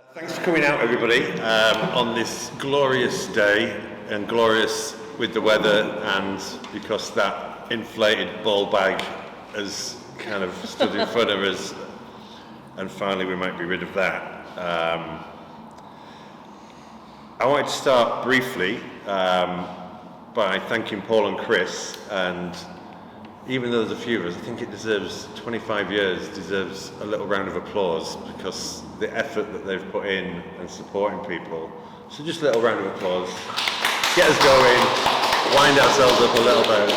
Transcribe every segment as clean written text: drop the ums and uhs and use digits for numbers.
Thanks for coming out, everybody, on this glorious day, and glorious with the weather, and because that inflated ball bag has kind of stood in front of us, and finally we might be rid of that. I wanted to start briefly by thanking Paul and Chris, and even though there's a few of us, I think it deserves 25 years, deserves a little round of applause because the effort that they've put in and supporting people. So just a little round of applause. Get us going, wind ourselves up a little bit,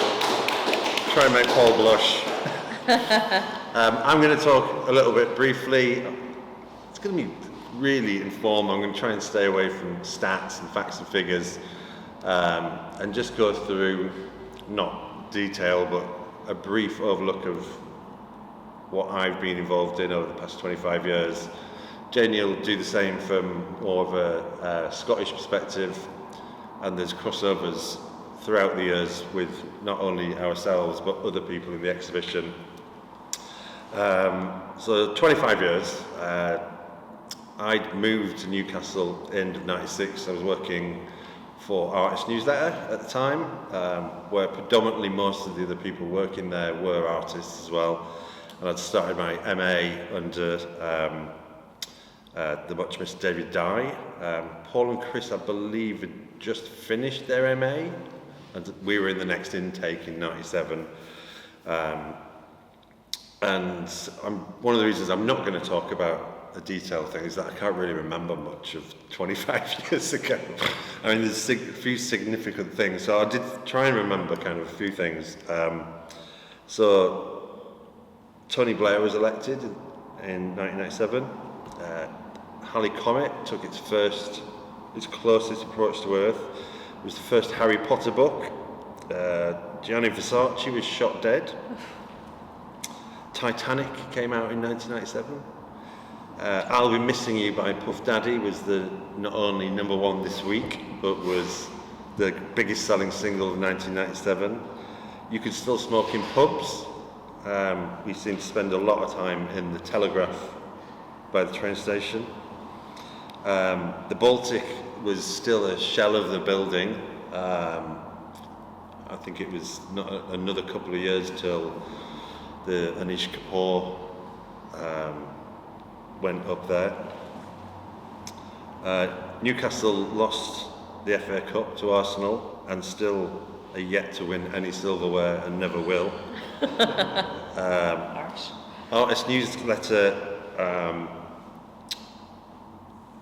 try and make Paul blush. I'm going to talk a little bit briefly. It's going to be really informal. I'm going to try and stay away from stats and facts and figures, and just go through, not detail, but a brief overlook of what I've been involved in over the past 25 years. Janie will do the same from more of a Scottish perspective, and there's crossovers throughout the years with not only ourselves but other people in the exhibition. So 25 years. I'd moved to Newcastle end of '96. I was working for Artist Newsletter at the time, where predominantly most of the other people working there were artists as well. And I'd started my MA under the much missed David Dye. Paul and Chris, I believe, had just finished their MA, and we were in the next intake in '97. And one of the reasons I'm not going to talk about a detailed thing is that I can't really remember much of 25 years ago. I mean, there's a few significant things, so I did try and remember kind of a few things. So Tony Blair was elected in 1997. Halley Comet took its closest approach to Earth. It was the first Harry Potter book. Gianni Versace was shot dead. Titanic came out in 1997. I'll Be Missing You by Puff Daddy was the not only number one this week, but was the biggest selling single of 1997. You Could Still Smoke in Pubs. We seem to spend a lot of time in the Telegraph by the train station. The Baltic was still a shell of the building. I think it was not another couple of years till the Anish Kapoor went up there. Newcastle lost the FA Cup to Arsenal and still are yet to win any silverware and never will. Artist Newsletter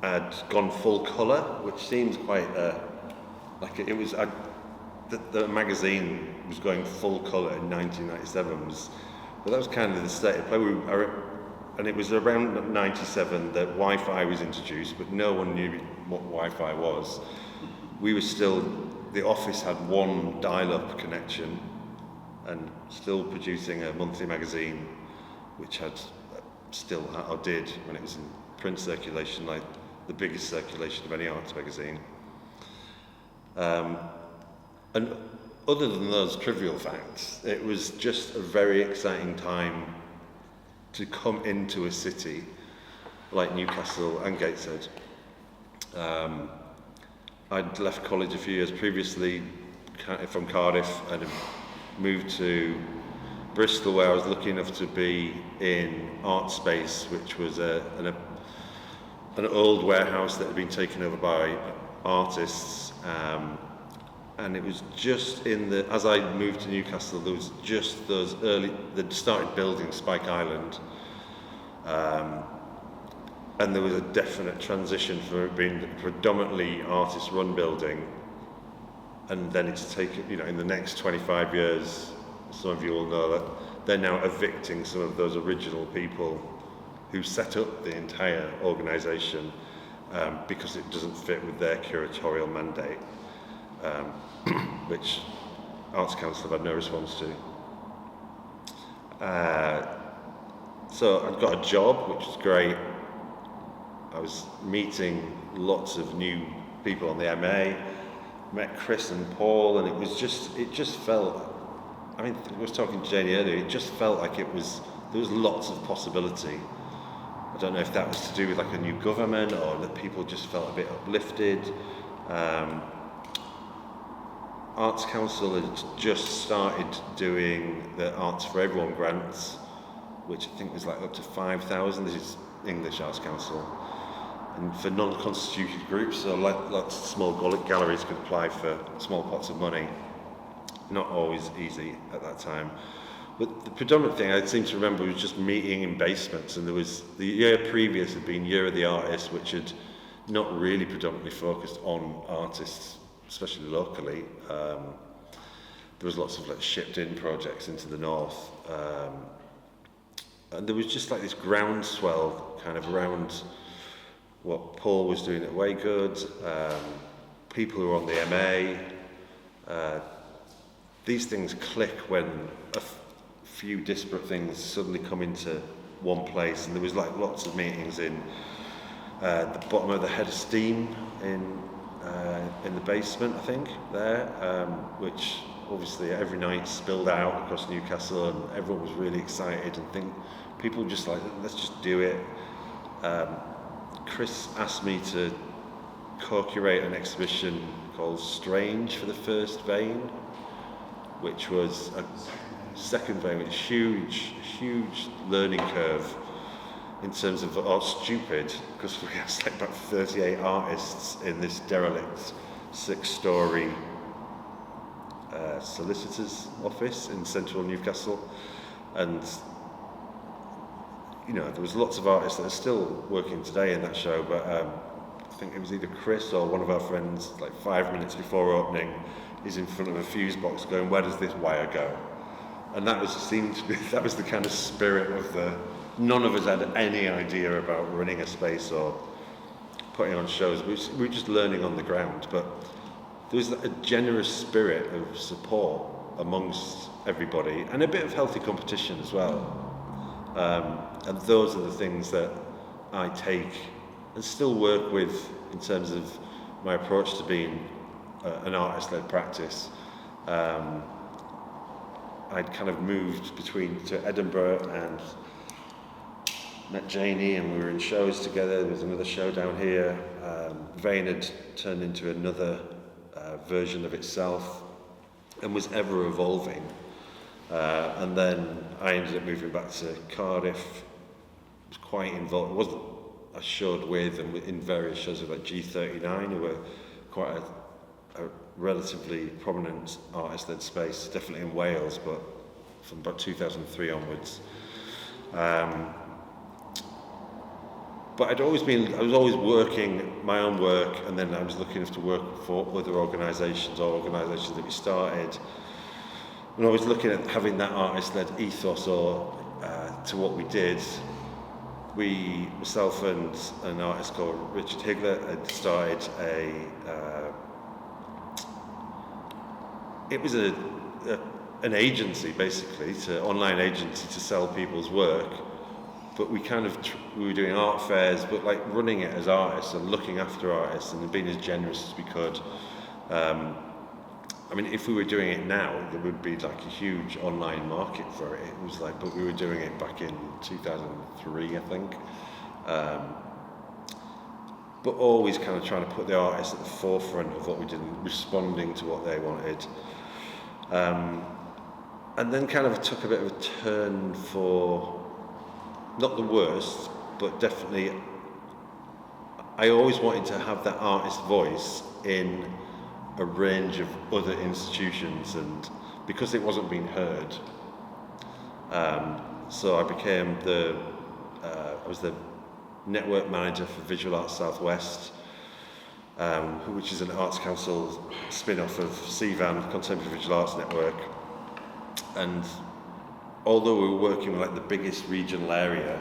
had gone full colour, which seems quite like it was. The magazine was going full colour in 1997, but that was kind of the state of play. And it was around '97 that Wi-Fi was introduced, but no one knew what Wi-Fi was. The office had one dial-up connection, and still producing a monthly magazine, which did when it was in print circulation, like the biggest circulation of any arts magazine. And other than those trivial facts, it was just a very exciting time to come into a city like Newcastle and Gateshead. I'd left college a few years previously from Cardiff and moved to Bristol, where I was lucky enough to be in Art Space, which was an old warehouse that had been taken over by artists. And it was just as I moved to Newcastle, there was just they'd started building Spike Island. And there was a definite transition from it being predominantly artist-run building. And then it's taken, in the next 25 years, some of you all know that they're now evicting some of those original people who set up the entire organisation because it doesn't fit with their curatorial mandate. Which Arts Council have had no response to. So I'd got a job, which was great. I was meeting lots of new people on the MA, met Chris and Paul, and it just felt, I was talking to Janie earlier, it just felt like there was lots of possibility. I don't know if that was to do with like a new government or that people just felt a bit uplifted. Arts Council had just started doing the Arts for Everyone grants, which I think was like up to 5,000. This is English Arts Council. And for non-constituted groups, so like lots of small galleries could apply for small pots of money. Not always easy at that time. But the predominant thing I seem to remember was just meeting in basements, and there was, the year previous had been Year of the Artist, which had not really predominantly focused on artists, especially locally. There was lots of like shipped in projects into the north. And there was just like this groundswell kind of around what Paul was doing at Waygood, people who were on the MA. These things click when a few disparate things suddenly come into one place, and there was like lots of meetings in the bottom of the head of steam in the basement, I think, there, which obviously every night spilled out across Newcastle, and everyone was really excited, and people just like, let's just do it. Chris asked me to co-curate an exhibition called Strange for the first Vane, which was a second Vane with a huge learning curve in terms of stupid, because we had like about 38 artists in this derelict 6-storey solicitor's office in central Newcastle, and you know, there was lots of artists that are still working today in that show, but I think it was either Chris or one of our friends, like 5 minutes before opening, is in front of a fuse box going, where does this wire go? And that was the kind of spirit of none of us had any idea about running a space or putting on shows. We were just learning on the ground, but there was a generous spirit of support amongst everybody, and a bit of healthy competition as well. And those are the things that I take and still work with in terms of my approach to being an artist-led practice. I'd kind of moved to Edinburgh and met Janie, and we were in shows together. There was another show down here. Vane had turned into another version of itself and was ever evolving. And then I ended up moving back to Cardiff. Was quite involved. It wasn't I showed with and in various shows with like G39, who were quite a relatively prominent artist-led space, definitely in Wales, but from about 2003 onwards. But I was always working my own work, and then I was lucky enough to work for other organisations or organisations that we started. And I was looking at having that artist-led ethos to what we did. Myself and an artist called Richard Higler had started it was an agency, basically, online agency to sell people's work. But we were doing art fairs, but like running it as artists and looking after artists and being as generous as we could. I mean, if we were doing it now, there would be like a huge online market for it. It was like, but we were doing it back in 2003, I think. But always kind of trying to put the artists at the forefront of what we did, responding to what they wanted. And then kind of took a bit of a turn for, not the worst, but definitely, I always wanted to have that artist voice in a range of other institutions, and because it wasn't being heard, so I became I was the network manager for Visual Arts Southwest, which is an Arts Council spin-off of CVAN, Contemporary Visual Arts Network. And although we were working with like the biggest regional area,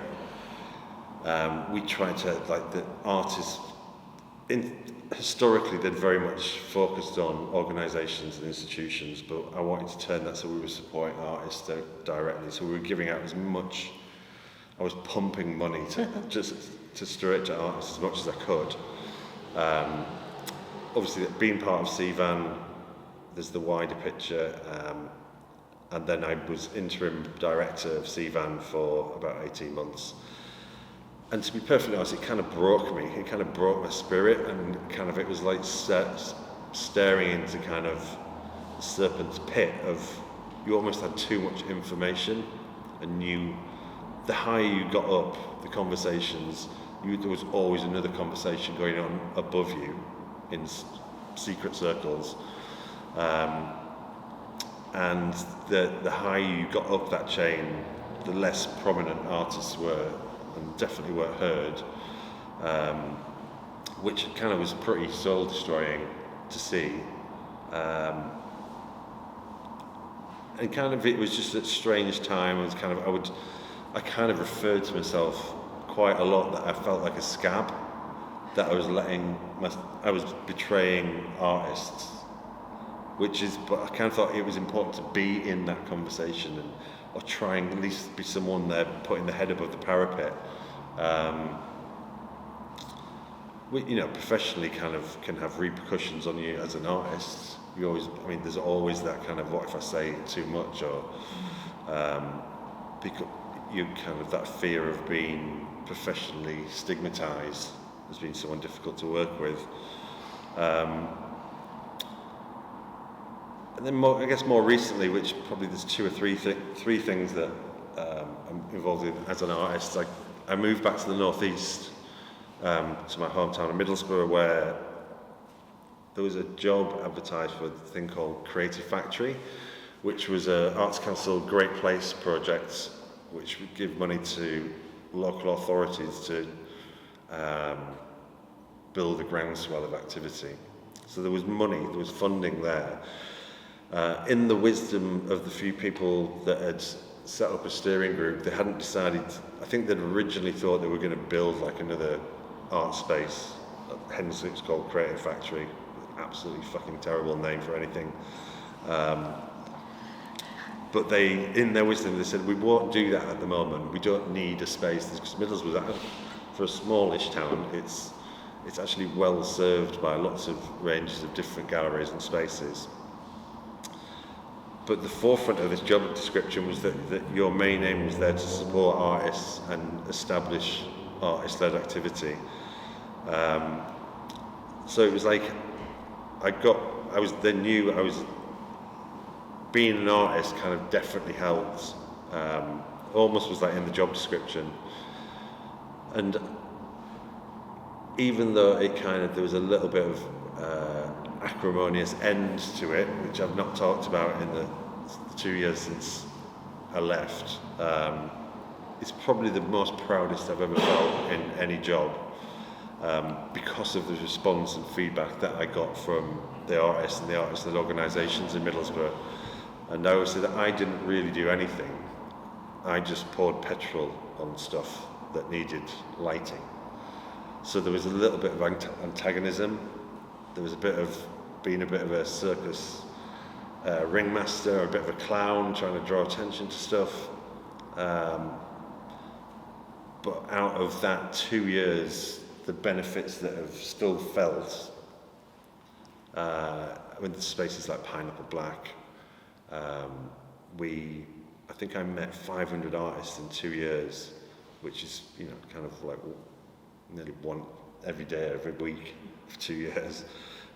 we tried to, like, the artists historically they'd very much focused on organisations and institutions, but I wanted to turn that so we were supporting artists directly. So we were giving out as much, I was pumping money to straight to artists as much as I could. Obviously, being part of CVAN, there's the wider picture, and then I was interim director of CVAN for about 18 months. And to be perfectly honest, it kind of broke me. It kind of broke my spirit, and it was like staring into kind of the serpent's pit of, you almost had too much information, and the higher you got up, the conversations, there was always another conversation going on above you in secret circles. And the higher you got up that chain, the less prominent artists were, and definitely weren't heard, which kind of was pretty soul destroying to see. And kind of it was just a strange time. It was I kind of referred to myself quite a lot that I felt like a scab, that I was betraying artists, but I kind of thought it was important to be in that conversation or trying at least be someone there putting the head above the parapet. Professionally kind of can have repercussions on you as an artist. There's always that kind of, what if I say too much, or because you kind of that fear of being professionally stigmatized as being someone difficult to work with. And then more recently, which probably there's two or three things that I'm involved in as an artist. I moved back to the northeast, to my hometown of Middlesbrough, where there was a job advertised for a thing called Creative Factory, which was a Arts Council Great Place project, which would give money to local authorities to build a groundswell of activity. So there was money, there was funding there. In the wisdom of the few people that had set up a steering group, they hadn't decided, I think they'd originally thought they were going to build like another art space, hence it's called Creative Factory. Absolutely fucking terrible name for anything. But they, in their wisdom, they said, we won't do that at the moment. We don't need a space. Because Middlesbrough, for a smallish town, it's actually well served by lots of ranges of different galleries and spaces. But the forefront of this job description was that your main aim was there to support artists and establish artist-led activity. So it was like, being an artist kind of definitely helped. Almost was like in the job description. And even though there was a little bit of acrimonious end to it, which I've not talked about in the 2 years since I left, it's probably the most proudest I've ever felt in any job, because of the response and feedback that I got from the artists and the artist-led organisations in Middlesbrough. And I would say that I didn't really do anything. I just poured petrol on stuff that needed lighting. So there was a little bit of antagonism. There was a bit of being a bit of a circus ringmaster, or a bit of a clown trying to draw attention to stuff. But out of that 2 years, the benefits that have still felt, the spaces like Pineapple Black, I think I met 500 artists in 2 years, which is, kind of like nearly one every day, every week for 2 years.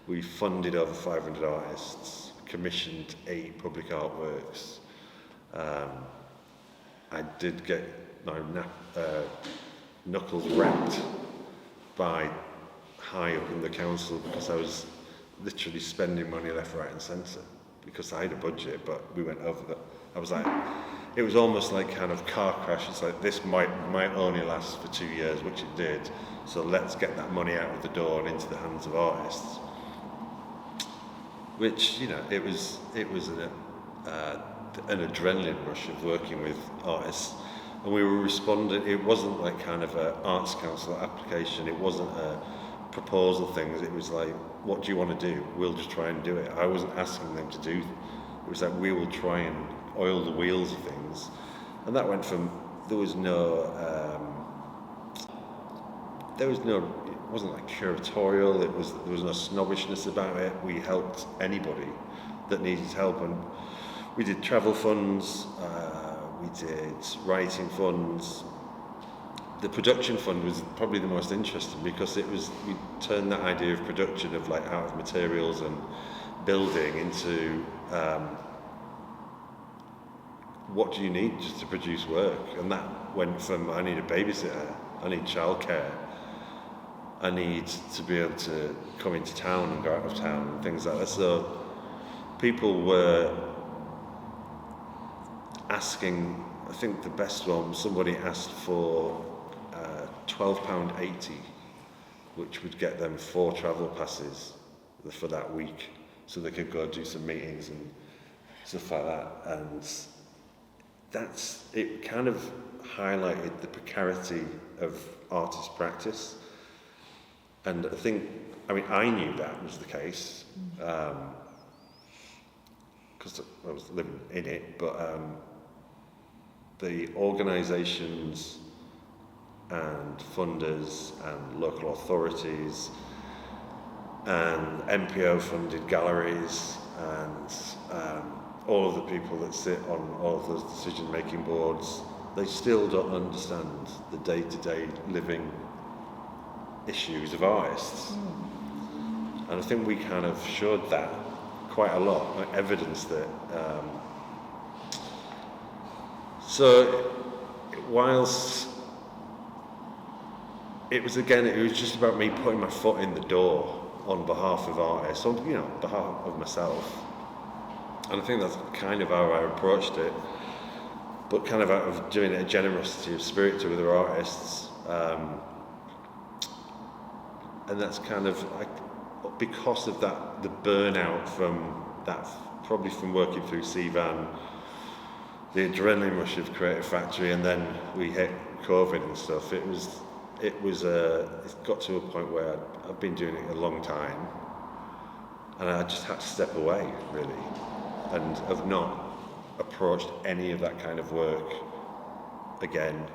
We funded over 500 artists, commissioned 8 public artworks. I did get my knuckles rapped by high up in the council because I was literally spending money left, right and centre, because I had a budget, but we went over that. I was like, it was almost like kind of car crash. It's like, this might only last for 2 years, which it did. So let's get that money out of the door and into the hands of artists. Which, it was an adrenaline rush of working with artists. And we were responding, it wasn't like kind of an Arts Council application, it wasn't a proposal thing, it was like, what do you want to do? We'll just try and do it. I wasn't asking them to do it. It was like, we will try and oil the wheels of things. And that went from, it wasn't like curatorial, there was no snobbishness about it. We helped anybody that needed help, and we did travel funds, we did writing funds, the production fund was probably the most interesting, because we turned that idea of production of like out of materials and building into what do you need just to produce work, and that went from I need a babysitter, I need childcare, I need to be able to come into town and go out of town and things like that. So people were asking, I think the best one, somebody asked for £12.80, which would get them 4 travel passes for that week, so they could go do some meetings and stuff like that. And it kind of highlighted the precarity of artist practice. And I knew that was the case, because I was living in it, but the organisations and funders and local authorities and MPO funded galleries and all of the people that sit on all of those decision making boards, they still don't understand the day-to-day living issues of artists. And I think we kind of showed that quite a lot, like evidence that. So whilst it was just about me putting my foot in the door on behalf of artists, on behalf of myself. And I think that's kind of how I approached it, but kind of out of doing it a generosity of spirit to other artists. And that's kind of like, because of that, the burnout from that, probably from working through CVAN, the adrenaline rush of Creative Factory, and then we hit COVID and stuff. It's got to a point where I've been doing it a long time, and I just had to step away, really, and have not approached any of that kind of work again,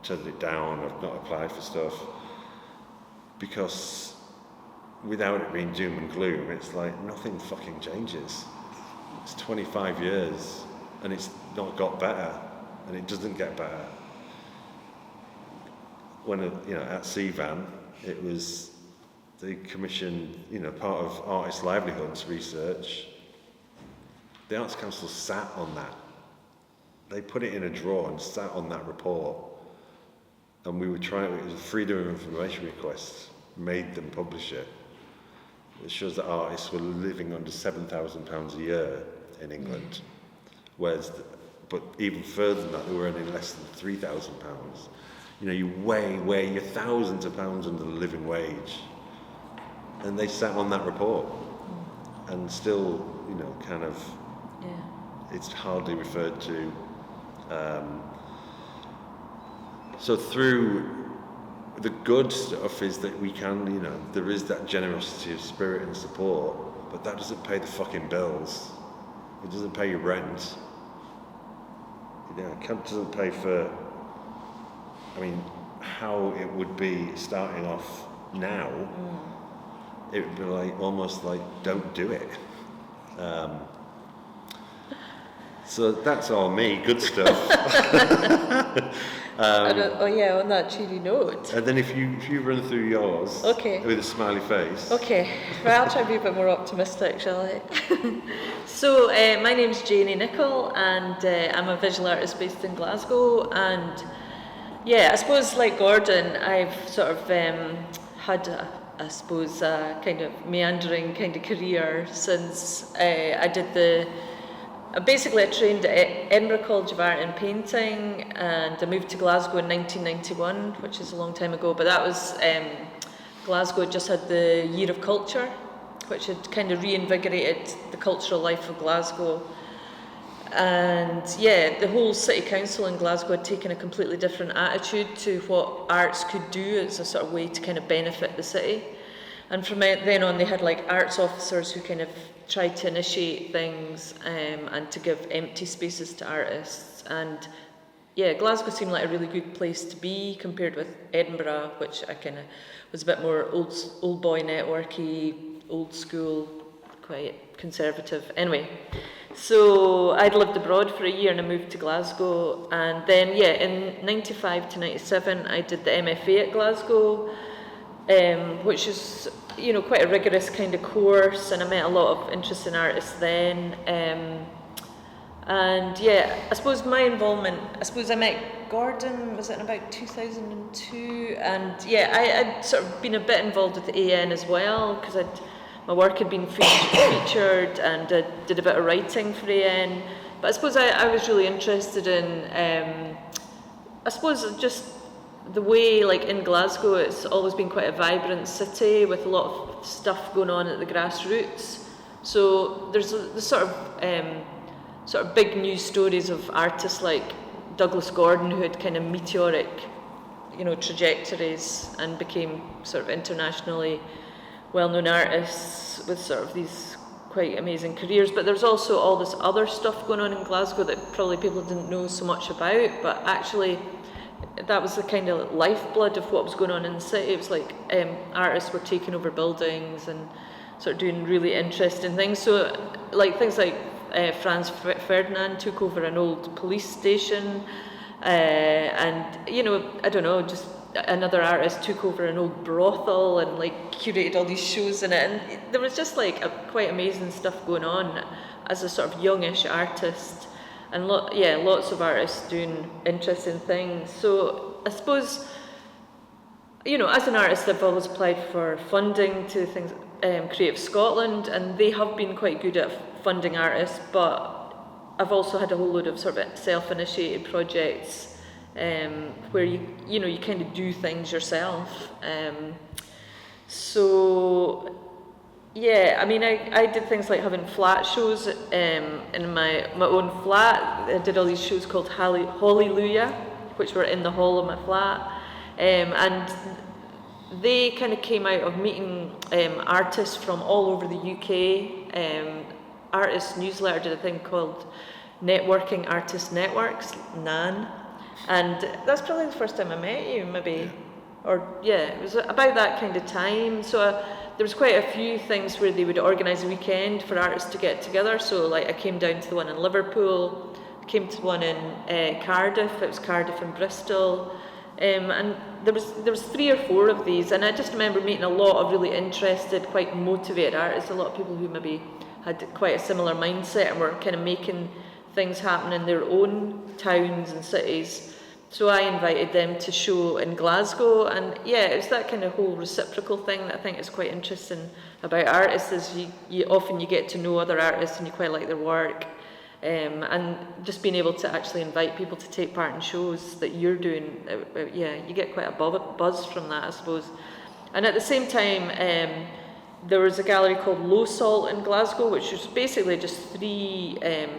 turned it down, I've not applied for stuff, because without it being doom and gloom, it's like nothing fucking changes. It's 25 years and it's not got better, and it doesn't get better. When at CVAN, it was the commission, part of artists' livelihoods research. The Arts Council sat on that. They put it in a drawer and sat on that report. And we were trying, it was a freedom of information request, made them publish it. It shows that artists were living under £7,000 a year in England, but even further than that, they were earning less than £3,000. You weigh your thousands of pounds under the living wage, and they sat on that report, and still, it's hardly referred to. So through the good stuff is that we can, there is that generosity of spirit and support, but that doesn't pay the fucking bills. It doesn't pay your rent. It doesn't pay for, how it would be starting off now, it would be almost like, don't do it. So that's all me, good stuff. On that cheery note. And then if you run through yours, okay, with a smiley face. Okay, well, I'll try to be a bit more optimistic, shall I? So, my name's Janie Nicoll, and I'm a visual artist based in Glasgow. And I suppose like Gordon, I've sort of had a kind of meandering kind of career since I did Basically, I trained at Edinburgh College of Art in painting, and I moved to Glasgow in 1991, which is a long time ago, but that was, Glasgow had just had the Year of Culture, which had kind of reinvigorated the cultural life of Glasgow. And the whole city council in Glasgow had taken a completely different attitude to what arts could do as a sort of way to kind of benefit the city. And from then on, they had like arts officers who kind of tried to initiate things and to give empty spaces to artists. And Glasgow seemed like a really good place to be compared with Edinburgh, which I kind of was a bit more old boy networky, old school, quite conservative. Anyway, So I'd lived abroad for a year and I moved to Glasgow, and then in 95 to 97 I did the MFA at Glasgow, which is quite a rigorous kind of course, and I met a lot of interesting artists then. And I suppose my involvement, I met Gordon, was it in about 2002? And I'd sort of been a bit involved with the AN as well, because my work had been featured, and I did a bit of writing for AN. But I suppose I was really interested in, just the way, like in Glasgow, it's always been quite a vibrant city with a lot of stuff going on at the grassroots. So there's the sort of big news stories of artists like Douglas Gordon, who had kind of meteoric, trajectories and became sort of internationally well-known artists with sort of these quite amazing careers. But there's also all this other stuff going on in Glasgow that probably people didn't know so much about, but actually that was the kind of lifeblood of what was going on in the city. It was like artists were taking over buildings and sort of doing really interesting things. So like things like Franz Ferdinand took over an old police station, and I don't know, just another artist took over an old brothel and like curated all these shows in it, and there was just like quite amazing stuff going on as a sort of youngish artist, and lots of artists doing interesting things. So I suppose, as an artist, I've always applied for funding to things, Creative Scotland, and they have been quite good at funding artists, but I've also had a whole load of sort of self-initiated projects where you kind of do things yourself. I did things like having flat shows in my own flat. I did all these shows called Hallelujah, which were in the hall of my flat, and they kind of came out of meeting artists from all over the UK. Artist Newsletter did a thing called Networking Artist Networks, NAN, and that's probably the first time I met you, maybe, it was about that kind of time. So there was quite a few things where they would organise a weekend for artists to get together. So like I came down to the one in Liverpool, came to one in Cardiff. It was Cardiff and Bristol. And there was 3 or 4 of these, and I just remember meeting a lot of really interested, quite motivated artists, a lot of people who maybe had quite a similar mindset and were kind of making things happen in their own towns and cities. So I invited them to show in Glasgow, and it was that kind of whole reciprocal thing that I think is quite interesting about artists, is you often get to know other artists and you quite like their work. And just being able to actually invite people to take part in shows that you're doing, you get quite a buzz from that, I suppose. And at the same time, there was a gallery called Low Salt in Glasgow, which was basically just 3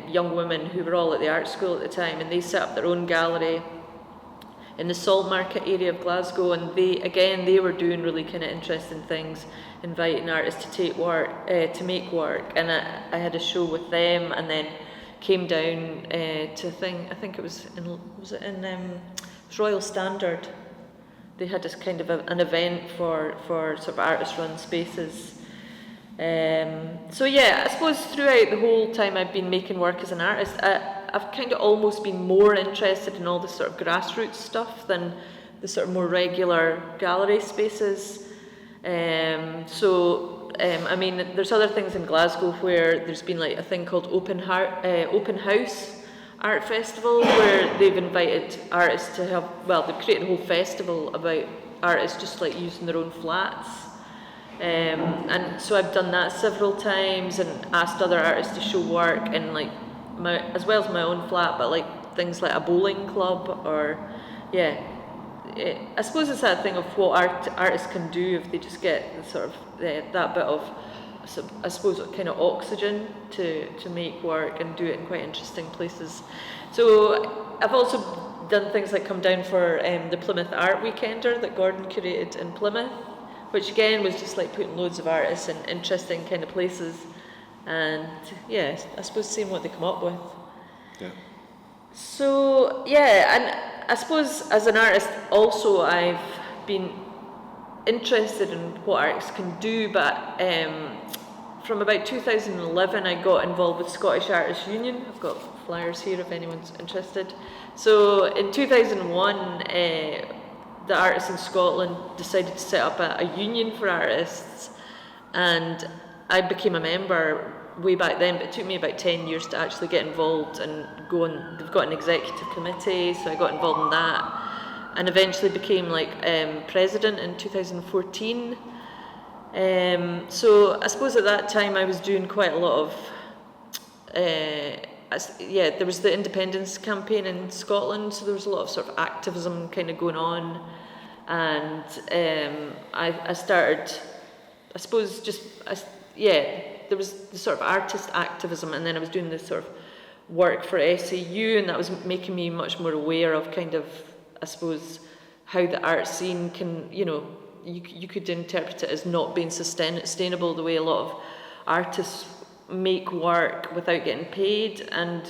young women who were all at the art school at the time, and they set up their own gallery in the Salt Market area of Glasgow, and they were doing really kind of interesting things, inviting artists to to make work, and I had a show with them, and then came down to I think it was in Royal Standard. They had this kind of an event for sort of artist-run spaces. I suppose throughout the whole time I've been making work as an artist, I've kind of almost been more interested in all the sort of grassroots stuff than the sort of more regular gallery spaces. There's other things in Glasgow where there's been like a thing called Open House Art Festival, where they've invited artists to they've created a whole festival about artists just like using their own flats. And so I've done that several times and asked other artists to show work in like as well as my own flat, but like things like a bowling club or I suppose it's that thing of what artists can do if they just get sort of that bit of, I suppose, kind of oxygen to make work and do it in quite interesting places. So I've also done things like come down for the Plymouth Art Weekender that Gordon curated in Plymouth, which again was just like putting loads of artists in interesting kind of places, and I suppose seeing what they come up with. Yeah. So and I suppose as an artist also I've been interested in what artists can do, but from about 2011, I got involved with Scottish Artists Union. I've got flyers here if anyone's interested. So in 2001, the artists in Scotland decided to set up a union for artists, and I became a member way back then, but it took me about 10 years to actually get involved and go on. They've got an executive committee, so I got involved in that, and eventually became like president in 2014. So I suppose at that time I was doing quite a lot of, there was the independence campaign in Scotland, so there was a lot of sort of activism kind of going on, and I started, I suppose there was the sort of artist activism, and then I was doing this sort of work for SAU, and that was making me much more aware of kind of, I suppose, how the art scene can, you could interpret it as not being sustainable, the way a lot of artists make work without getting paid. And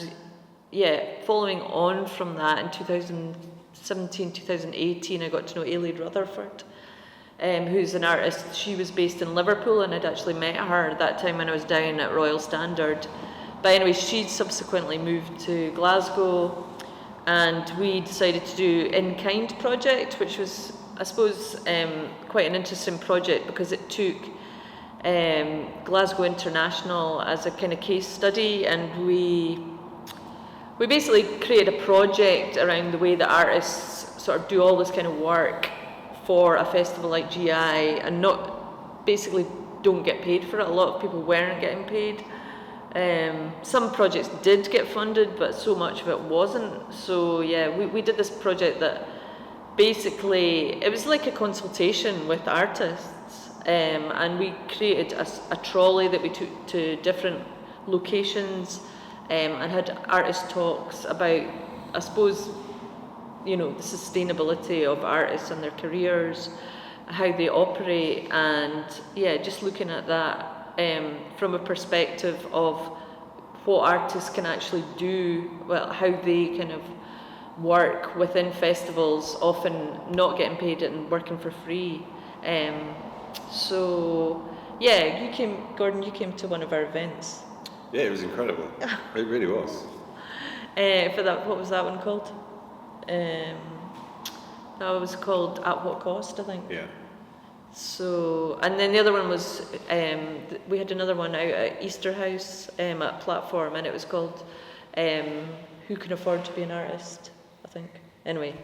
following on from that, in 2017, 2018, I got to know Ailey Rutherford, who's an artist. She was based in Liverpool, and I'd actually met her at that time when I was down at Royal Standard. But anyway, she subsequently moved to Glasgow, and we decided to do in-kind project, which was, I suppose, quite an interesting project because it took Glasgow International as a kind of case study, and we basically created a project around the way that artists sort of do all this kind of work for a festival like GI and not basically don't get paid for it. A lot of people weren't getting paid. Some projects did get funded, but so much of it wasn't. So we did this project that basically, it was like a consultation with artists, and we created a trolley that we took to different locations, and had artist talks about, I suppose, the sustainability of artists and their careers, how they operate, and just looking at that from a perspective of what artists can actually do, how they kind of work within festivals, often not getting paid and working for free. Gordon, you came to one of our events. Yeah, it was incredible. It really was. For that, what was that one called? That was called At What Cost, I think. Yeah. So, and then the other one was, we had another one out at Easter House at Platform, and it was called Who Can Afford to Be an Artist, I think. Anyway,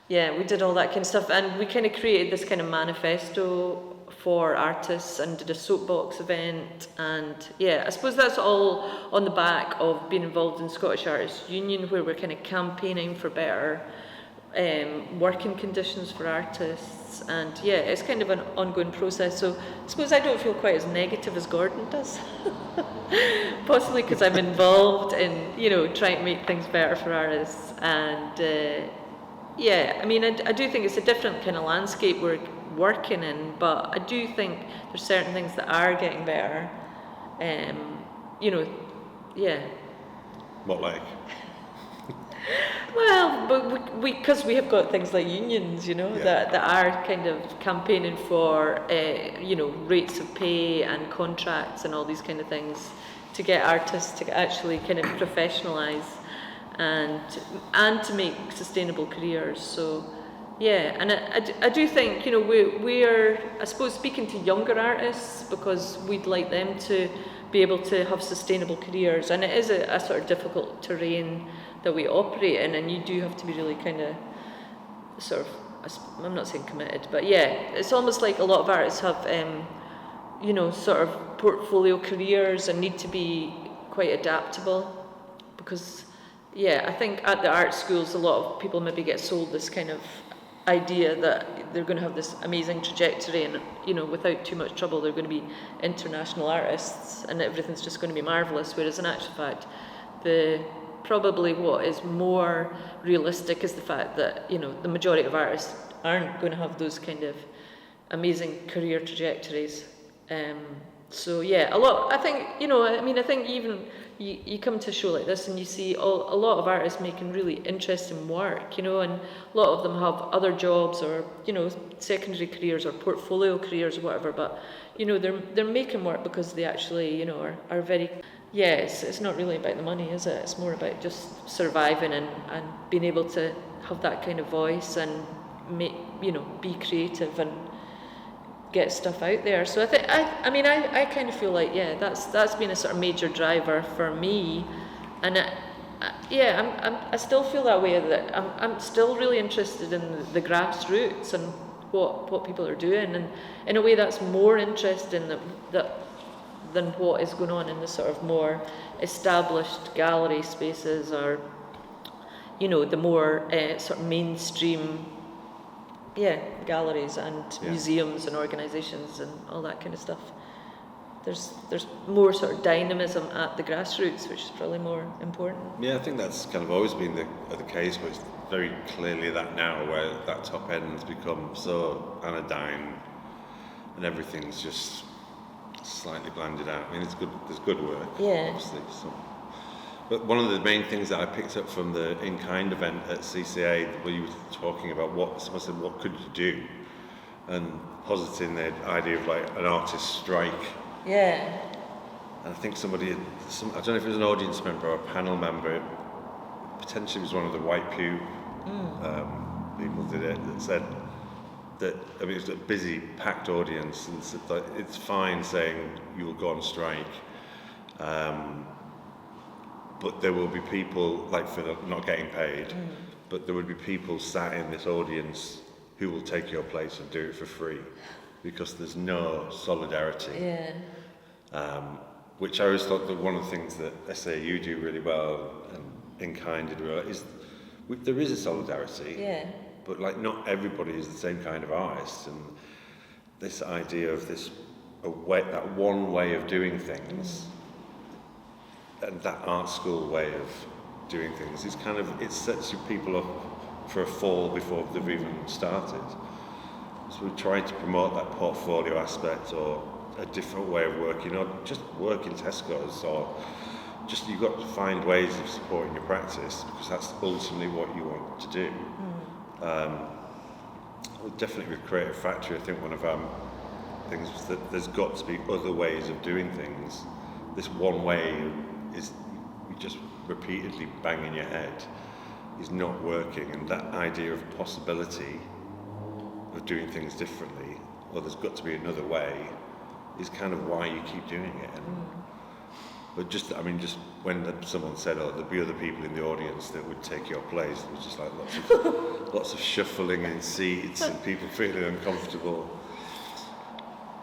we did all that kind of stuff, and we kind of created this kind of manifesto for artists and did a soapbox event, and I suppose that's all on the back of being involved in Scottish Artists Union, where we're kind of campaigning for better working conditions for artists, and it's kind of an ongoing process. So I suppose I don't feel quite as negative as Gordon does, possibly because I'm involved in trying to make things better for artists, and I do think it's a different kind of landscape we're working in, but I do think there's certain things that are getting better. What like? Well, but because we have got things like unions, that are kind of campaigning for, rates of pay and contracts and all these kind of things to get artists to actually kind of professionalise and to make sustainable careers. So, and I do think, we're, I suppose, speaking to younger artists because we'd like them to be able to have sustainable careers, and it is a sort of difficult terrain that we operate in, and you do have to be really kind of sort of, I'm not saying committed, but it's almost like a lot of artists have sort of portfolio careers and need to be quite adaptable, because I think at the art schools a lot of people maybe get sold this kind of idea that they're going to have this amazing trajectory, and without too much trouble they're going to be international artists and everything's just going to be marvellous, whereas in actual fact probably what is more realistic is the fact that the majority of artists aren't going to have those kind of amazing career trajectories. So yeah, a lot. I think I think even you come to a show like this and you see a lot of artists making really interesting work, and a lot of them have other jobs or secondary careers or portfolio careers or whatever. But they're making work because they actually are very. Yes, it's not really about the money, is it? It's more about just surviving and being able to have that kind of voice and be creative and get stuff out there. So I kind of feel like that's been a sort of major driver for me, and I still feel that way, that I'm still really interested in the grassroots and what people are doing, and in a way that's more interesting than what is going on in the sort of more established gallery spaces, or the more sort of mainstream galleries and museums and organisations and all that kind of stuff. There's more sort of dynamism at the grassroots, which is probably more important. Yeah, I think that's kind of always been the case, but it's very clearly that now, where that top end's become so anodyne and everything's just slightly blanded out. I mean, there's good work, obviously. So. But one of the main things that I picked up from the in-kind event at CCA, where you were talking about someone said, what could you do? And positing the idea of like an artist strike. Yeah. And I think I don't know if it was an audience member or a panel member, potentially it was one of the White Pew people did it, that said that, it was a busy, packed audience, and said that it's fine saying you will go on strike, but there will be people, like, for not getting paid, but there would be people sat in this audience who will take your place and do it for free, because there's no solidarity. Yeah. Which I always thought that one of the things that SAU do really well, and In-Kind did well, is there is a solidarity. Yeah. But like, not everybody is the same kind of artist, and this idea of that one way of doing things, and that art school way of doing things is it sets you people up for a fall before they've even started. So we try to promote that portfolio aspect, or a different way of working, or just work in Tesco's, or just, you've got to find ways of supporting your practice, because that's ultimately what you want to do. Definitely with Creative Factory, I think one of our things was that there's got to be other ways of doing things. This one way is, you just repeatedly banging your head, is not working, and that idea of possibility of doing things differently, or there's got to be another way, is kind of why you keep doing it. But just when someone said, "Oh, there'd be other people in the audience that would take your place," it was just like lots of shuffling in seats and people feeling uncomfortable.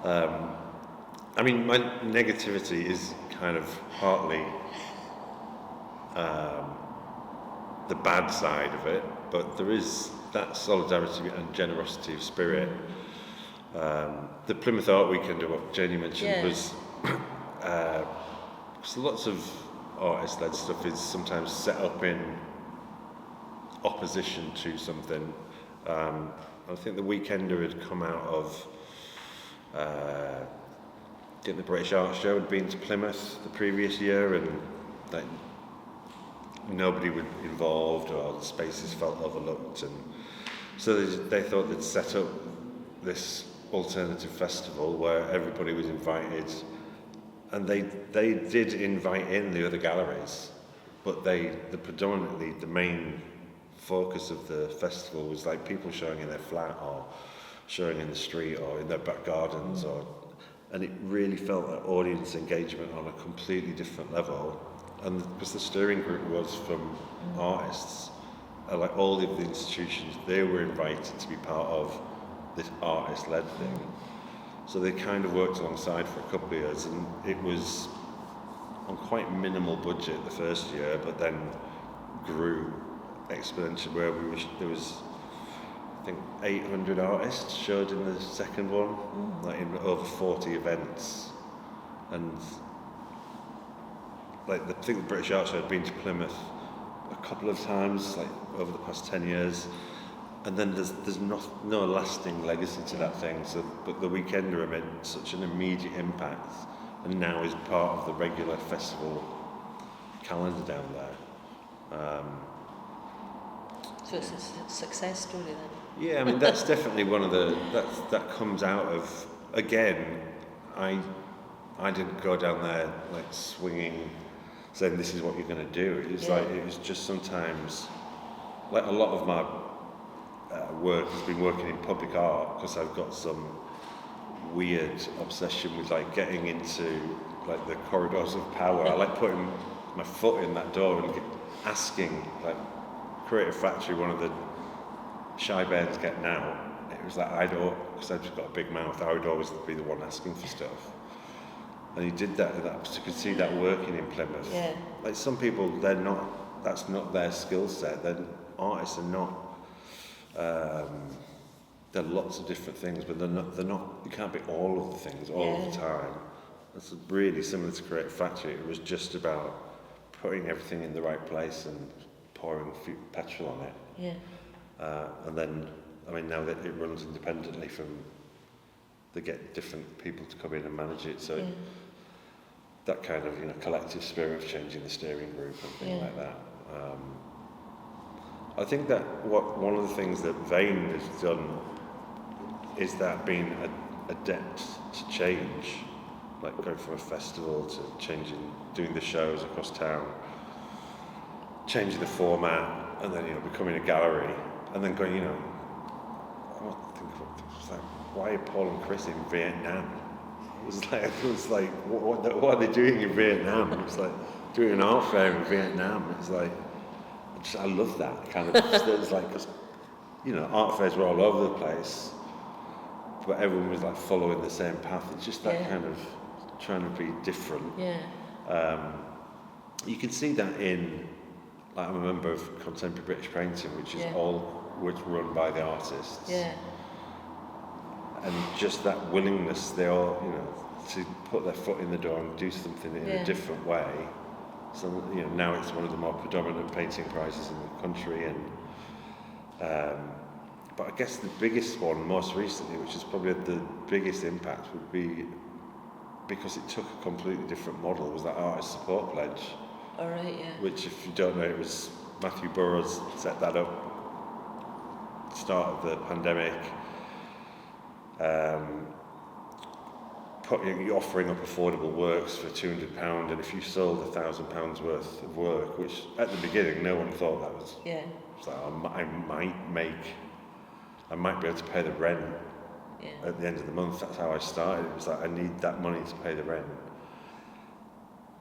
My negativity is kind of partly the bad side of it, but there is that solidarity and generosity of spirit. The Plymouth Art Weekender, what Janie mentioned, was so lots of artist-led stuff is sometimes set up in opposition to something. I think the Weekender had come out of the British Art Show, had been to Plymouth the previous year, and like, nobody was involved, or the spaces felt overlooked, and so they thought they'd set up this alternative festival where everybody was invited, and they did invite in the other galleries, but predominantly the main focus of the festival was like people showing in their flat, or showing in the street, or in their back gardens, and it really felt like audience engagement on a completely different level. And because the steering group was from artists, like all of the institutions, they were invited to be part of this artist-led thing. So they kind of worked alongside for a couple of years, and it was on quite minimal budget the first year, but then grew exponentially, where there was, I think, 800 artists showed in the second one, like in over 40 events. And like, I think the British Art Show had been to Plymouth a couple of times, like over the past 10 years, and then there's no lasting legacy to that thing. So, but the Weekender made such an immediate impact and now is part of the regular festival calendar down there. So it's a success story then? Yeah, I mean, that's definitely one of that comes out of, again, I didn't go down there like swinging, saying this is what you're going to do. It was like, it was just sometimes, like a lot of my work has been working in public art, because I've got some weird obsession with like getting into like the corridors of power. I like putting my foot in that door and asking, like, Creative Factory, one of the shy bears get now. It was like, because I've just got a big mouth, I would always be the one asking for stuff. And he did that, so you could see that working in Plymouth. Yeah. Like some people, that's not their skill set. Artists are not, they're lots of different things, but they're not, you can't be all of the things all of the time. It's really similar to Creative Factory. It was just about putting everything in the right place and pouring petrol on it. Yeah. And then, I mean, now that it runs independently they get different people to come in and manage it, so that kind of, you know, collective spirit of changing the steering group and things like that. I think that one of the things that Vane has done is that being adept to change, like going from a festival to doing the shows across town, changing the format, and then, you know, becoming a gallery, and then going, you know, why are Paul and Chris in Vietnam? It was like, what are they doing in Vietnam? It was like doing an art fair in Vietnam. It's like, I love that kind of. It's like, 'cause, you know, art fairs were all over the place, but everyone was like following the same path. It's just that kind of trying to be different. Yeah. You can see that in, like, I'm a member of Contemporary British Painting, which is run by the artists. Yeah. And just that willingness, they all, you know, to put their foot in the door and do something in a different way. So, you know, now it's one of the more predominant painting prizes in the country, and but I guess the biggest one most recently, which is probably the biggest impact, would be because it took a completely different model, was that artist support pledge. All right, yeah. Which, if you don't know, it was Matthew Burrows set that up at the start of the pandemic. Offering up affordable works for £200, and if you sold £1,000 worth of work, which at the beginning no one thought that was. Yeah. So I might be able to pay the rent at the end of the month. That's how I started. It was like, I need that money to pay the rent,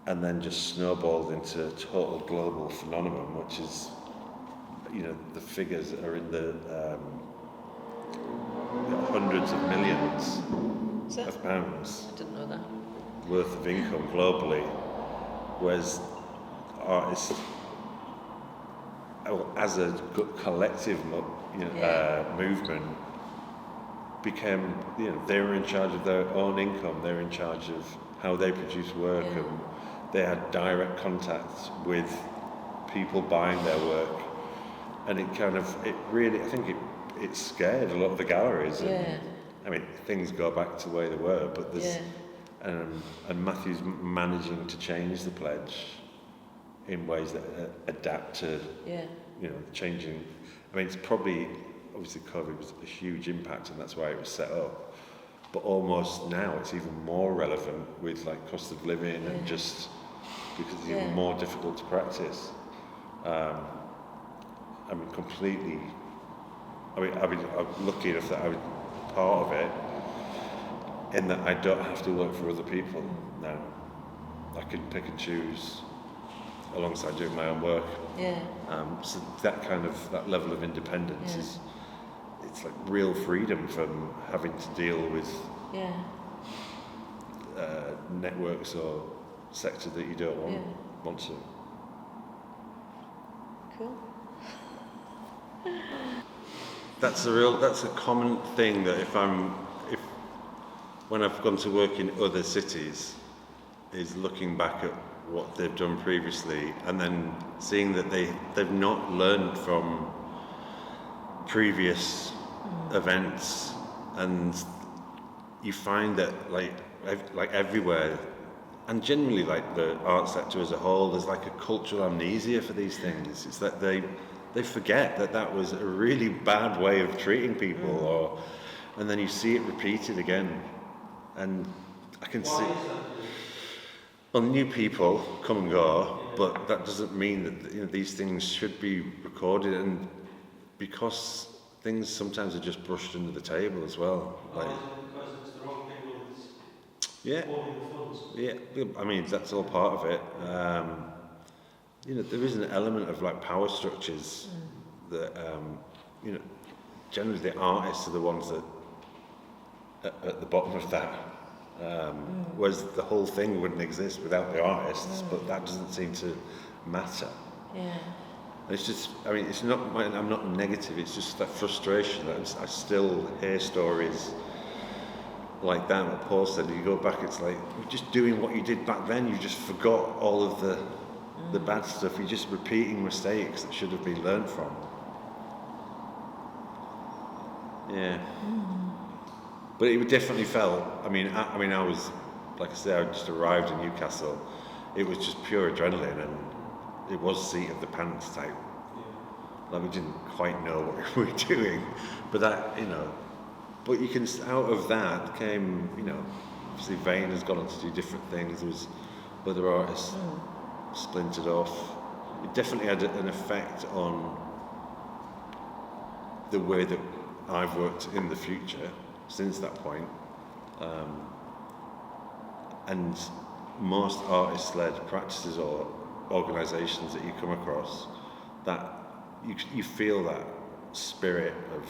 and then just snowballed into a total global phenomenon, which is, you know, the figures are in the hundreds of millions of pounds. I didn't know that. Worth of income globally, whereas artists, as a collective, movement, became, you know, they were in charge of their own income. They were in charge of how they produce work, and they had direct contact with people buying their work, and it scared a lot of the galleries. And, I mean, things go back to the way they were, but there's, and Matthew's managing to change the pledge in ways that adapt to, you know, changing. I mean, it's probably, obviously COVID was a huge impact, and that's why it was set up, but almost now it's even more relevant with, like, cost of living and just because it's even more difficult to practice. I'm lucky enough that I was part of it, in that I don't have to work for other people now. I can pick and choose alongside doing my own work. So that level of independence is, it's like real freedom from having to deal with networks or sector that you don't want to. Cool. That's a common thing that when I've gone to work in other cities, is looking back at what they've done previously and then seeing that they've not learned from previous events, and you find that like everywhere and generally, like the art sector as a whole, there's like a cultural amnesia for these things. It's that they forget that was a really bad way of treating people, and then you see it repeated again, and I can see. Well, new people come and go, but that doesn't mean that these things should be recorded, and because things sometimes are just brushed under the table as well. Like, because it's the wrong people yeah, holding the funds. yeah. I mean, that's all part of it. There is an element of like power structures that generally the artists are the ones that at the bottom of that. Whereas the whole thing wouldn't exist without the artists, but that doesn't seem to matter. Yeah. It's just, I mean, it's not. I'm not negative. It's just that frustration that I still hear stories like that. What Paul said. You go back, it's like you're just doing what you did back then. You just forgot all of the bad stuff. You're just repeating mistakes that should have been learned from. Yeah. But it definitely felt. I mean, I was, like I said, I just arrived in Newcastle. It was just pure adrenaline, and it was seat of the pants type. Like we didn't quite know what we were doing, but that, but you can, out of that came, obviously Vane has gone on to do different things. There was other artists splintered off. It definitely had an effect on the way that I've worked in the future since that point. And most artist-led practices or organisations that you come across, that you feel that spirit of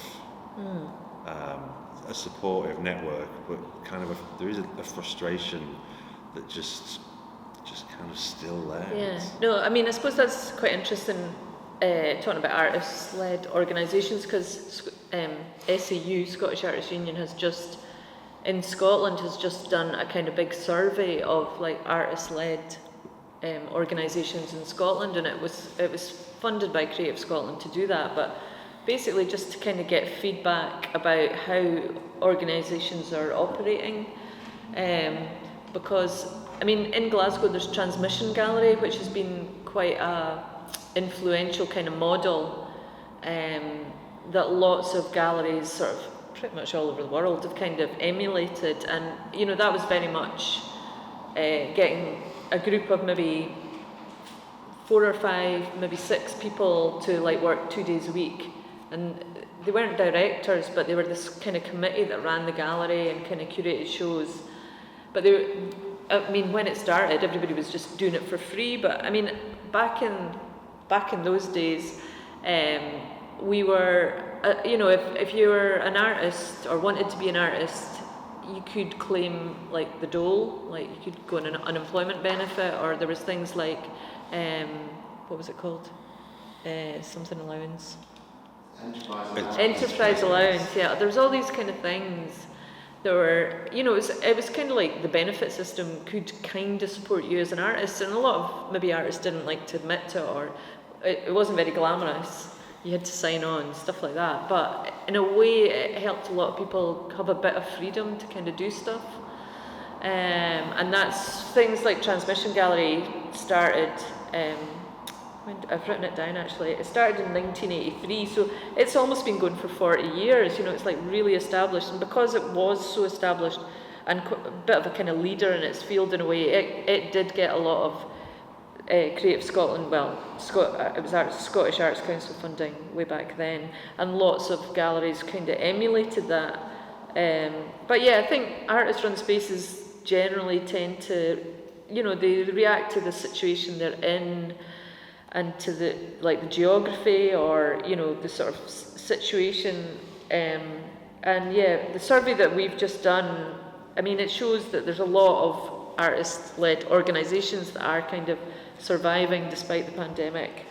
a supportive network, but kind of there is a frustration that just kind of still there. Yeah. No, I mean, I suppose that's quite interesting, talking about artist-led organisations, because SAU, Scottish Artists Union, in Scotland has just done a kind of big survey of like artist-led organisations in Scotland, and it was funded by Creative Scotland to do that, but basically just to kind of get feedback about how organisations are operating, because I mean in Glasgow there's Transmission Gallery, which has been quite a influential kind of model that lots of galleries sort of pretty much all over the world have kind of emulated, and that was very much getting a group of maybe 4 or 5, maybe 6 people to like work 2 days a week, and they weren't directors, but they were this kind of committee that ran the gallery and kind of curated shows. But when it started, everybody was just doing it for free. But I mean, back in those days, we were, if you were an artist or wanted to be an artist, you could claim like the dole, like you could go on an unemployment benefit, or there was things like, what was it called? Something allowance. Enterprise allowance, yeah. There was all these kind of things. There were, it was kind of like the benefit system could kind of support you as an artist, and a lot of maybe artists didn't like to admit to it, or it wasn't very glamorous. You had to sign on, stuff like that. But in a way, it helped a lot of people have a bit of freedom to kind of do stuff. And that's things like Transmission Gallery started, I've written it down actually, it started in 1983, so it's almost been going for 40 years, it's like really established, and because it was so established and a bit of a kind of leader in its field in a way, it did get a lot of Creative Scotland, it was Scottish Arts Council funding way back then, and lots of galleries kind of emulated that. But yeah, I think artist-run spaces generally tend to, they react to the situation they're in and to the geography, or the sort of situation. And yeah, the survey that we've just done, I mean, it shows that there's a lot of artist-led organisations that are kind of surviving despite the pandemic.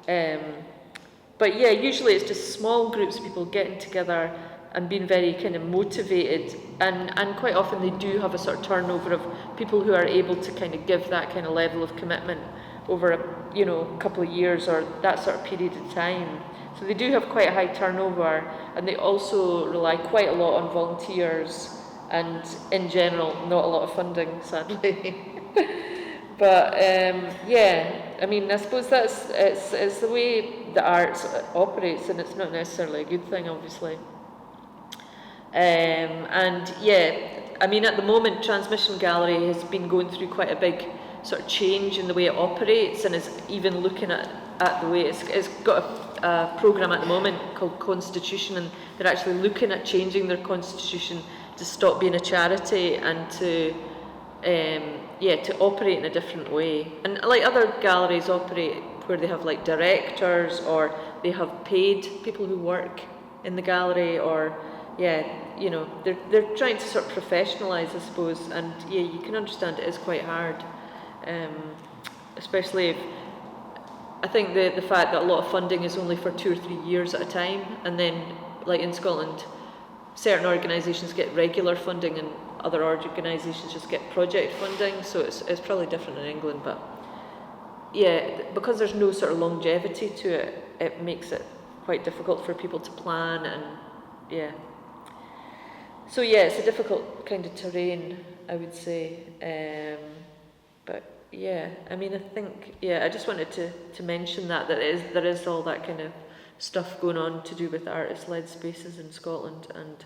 But yeah, usually it's just small groups of people getting together and being very kind of motivated, and quite often they do have a sort of turnover of people who are able to kind of give that kind of level of commitment over a couple of years or that sort of period of time. So they do have quite a high turnover, and they also rely quite a lot on volunteers, and in general not a lot of funding, sadly. But yeah, I mean, I suppose it's the way the arts operates, and it's not necessarily a good thing, obviously. And yeah, I mean, at the moment, Transmission Gallery has been going through quite a big sort of change in the way it operates, and is even looking at the way it's got a programme at the moment called Constitution, and they're actually looking at changing their constitution to stop being a charity and to to operate in a different way. And like other galleries operate where they have like directors, or they have paid people who work in the gallery, or you know, they're trying to sort of professionalise, I suppose. And yeah, you can understand it is quite hard, especially if I think the fact that a lot of funding is only for 2 or 3 years at a time, and then like in Scotland, certain organisations get regular funding and other organisations just get project funding, so it's probably different in England. But yeah, because there's no sort of longevity to it, it makes it quite difficult for people to plan, and yeah. So yeah, it's a difficult kind of terrain, I would say. But yeah, I mean, I think, yeah, I just wanted to mention that there is all that kind of stuff going on to do with artist-led spaces in Scotland, and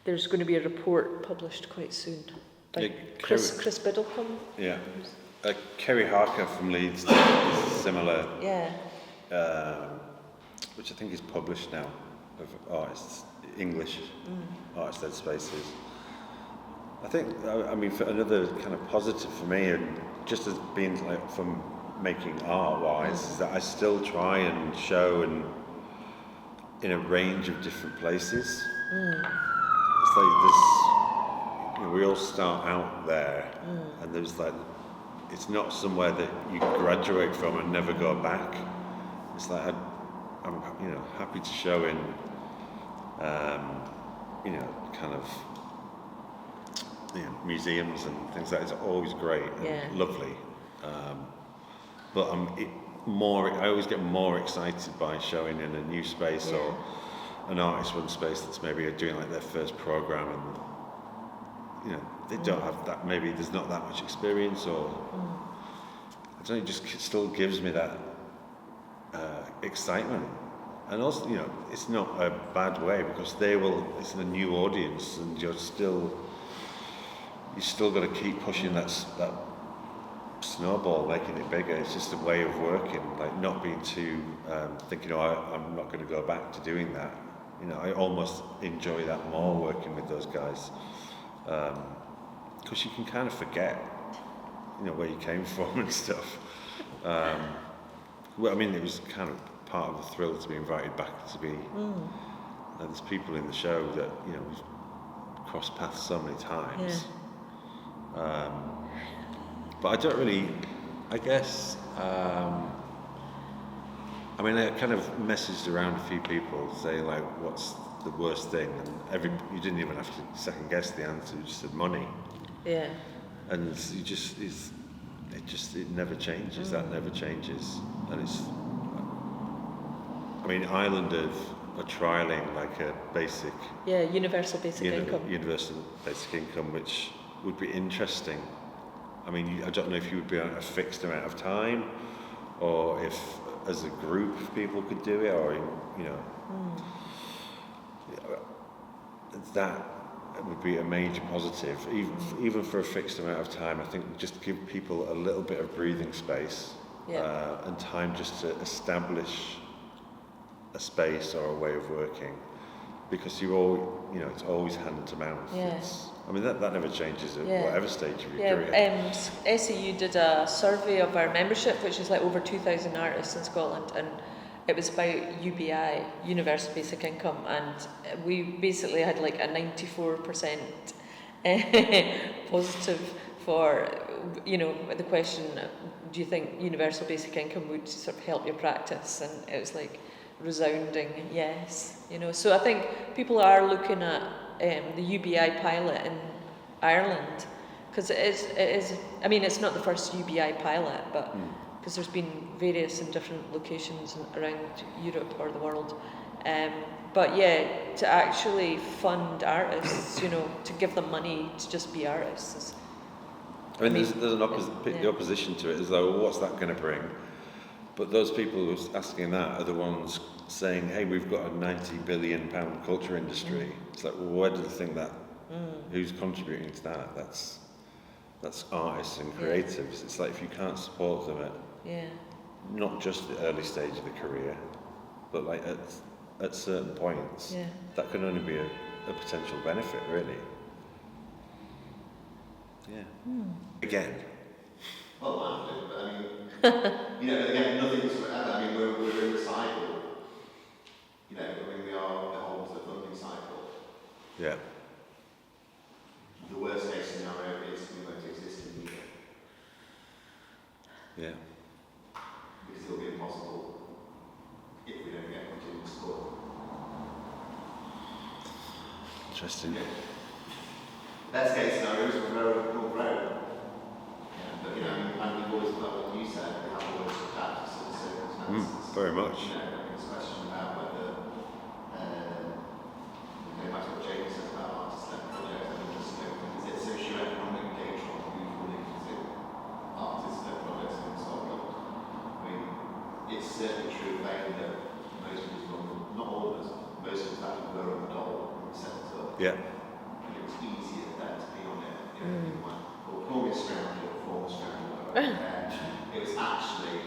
there's going to be a report published quite soon by Chris Biddlecombe. Yeah. Kerry Harker from Leeds did a similar, which I think is published now, of artists, English artist-led spaces. I think, I mean, for another kind of positive for me, and just as being like from making art-wise, is that I still try and show in a range of different places. It's like this, you know, we all start out there, and there's like, it's not somewhere that you graduate from and never go back. It's like I'm you know, happy to show in you know, kind of, you know, museums and things like that. It's always great and lovely, but I always get more excited by showing in a new space or an artist-run space that's maybe doing like their first program, and you know, they don't have that, maybe there's not that much experience, or I don't know, it just still gives me that excitement. And also, you know, it's not a bad way, because it's a new audience, and you still got to keep pushing that snowball, making it bigger. It's just a way of working, like not being too thinking, I'm not going to go back to doing that. You know, I almost enjoy that more, working with those guys, because you can kind of forget, you know, where you came from and stuff. Well, I mean, it was kind of part of the thrill to be invited back to be. There's people in the show that, you know, we've crossed paths so many times. But I don't really, I guess, I mean, I kind of messaged around a few people, saying like, what's the worst thing? And you didn't even have to second guess the answer, you just said money. Yeah. And you just, it never changes, that never changes. And it's, I mean, Ireland are trialling like a basic... universal basic income. Universal basic income, which would be interesting. I mean, I don't know if you would be on a fixed amount of time, or if as a group people could do it, or, you know... That would be a major positive, even for a fixed amount of time. I think just give people a little bit of breathing space and time just to establish a space or a way of working, because it's always hand to mouth. I mean, that never changes at whatever stage of your career. SAU did a survey of our membership, which is like over 2,000 artists in Scotland, and it was about UBI, Universal Basic Income, and we basically had like a 94% positive for, you know, the question, do you think Universal Basic Income would sort of help your practice? And it was like resounding yes, you know. So I think people are looking at the UBI pilot in Ireland, because it is, I mean, it's not the first UBI pilot, but because there's been various in different locations around Europe or the world. But yeah, to actually fund artists, you know, to give them money to just be artists. I mean, there's the opposition to it is though, well, what's that going to bring? But those people who are asking that are the ones saying, hey, we've got a £90 billion culture industry. It's like, well, where do they think that? Who's contributing to that? That's artists and creatives. It's like if you can't support them at not just the early stage of the career, but like at certain points, that can only be a potential benefit, really. Yeah. Again. Well, absolutely, but I mean, again, nothing's forever. I mean, we're in the cycle. I mean, we are beholden to the funding cycle. Yeah. The worst case scenario is we won't exist in the year. Yeah. Because it'll be impossible if we don't get continuous support. Interesting. Best case scenario is we'll grow. But and we've always got what you said, we have always adapted to the circumstances. Very much. There's a question about whether, no matter what Janie says about artist-led projects, I mean, just, is it socio-economic data on who's willing to do artist-led projects in Scotland? I mean, it's certainly true of Vane that most of us, not all of us, most of us actually were on the dole when we set it up. Yeah. And it was easier then to be on it. You might call me a scoundrel or former scoundrel. It was actually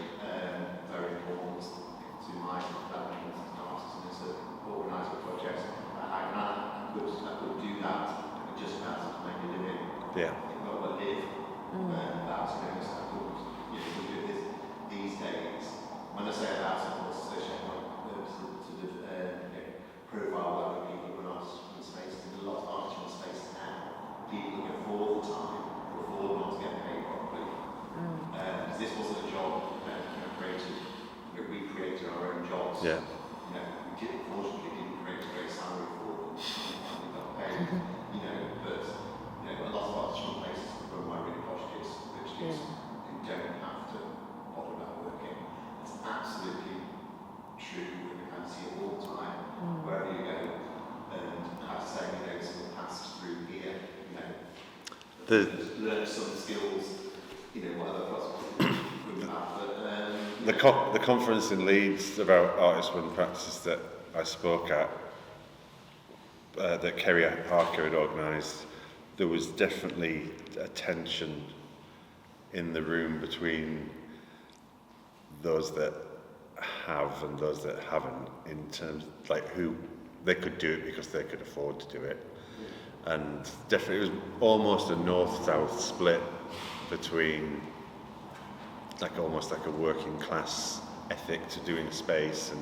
very important to my development as an artist and to organise a project. I could do that just about to make a living. Yeah. Not a live. That's so I could do this these days. When I say about it, what's associated with profile where people run artists run spaces, and a lot of artists run spaces now. People who can afford the time, who afford not to get paid properly. Because this wasn't a job we created our own jobs. Yeah. We unfortunately didn't create a great salary for them. We got paid. But a lot of artists run places run by really posh kids, which is who don't have to bother about working. It's absolutely true. We can see it all the time, wherever you go. And I have to say, someone passed through here, learn some skills, whatever possible. The conference in Leeds about artist run practices that I spoke at, that Kerry Harker had organised, there was definitely a tension in the room between those that have and those that haven't, in terms of like who they could do it because they could afford to do it. And definitely it was almost a north-south split between almost like a working class ethic to doing space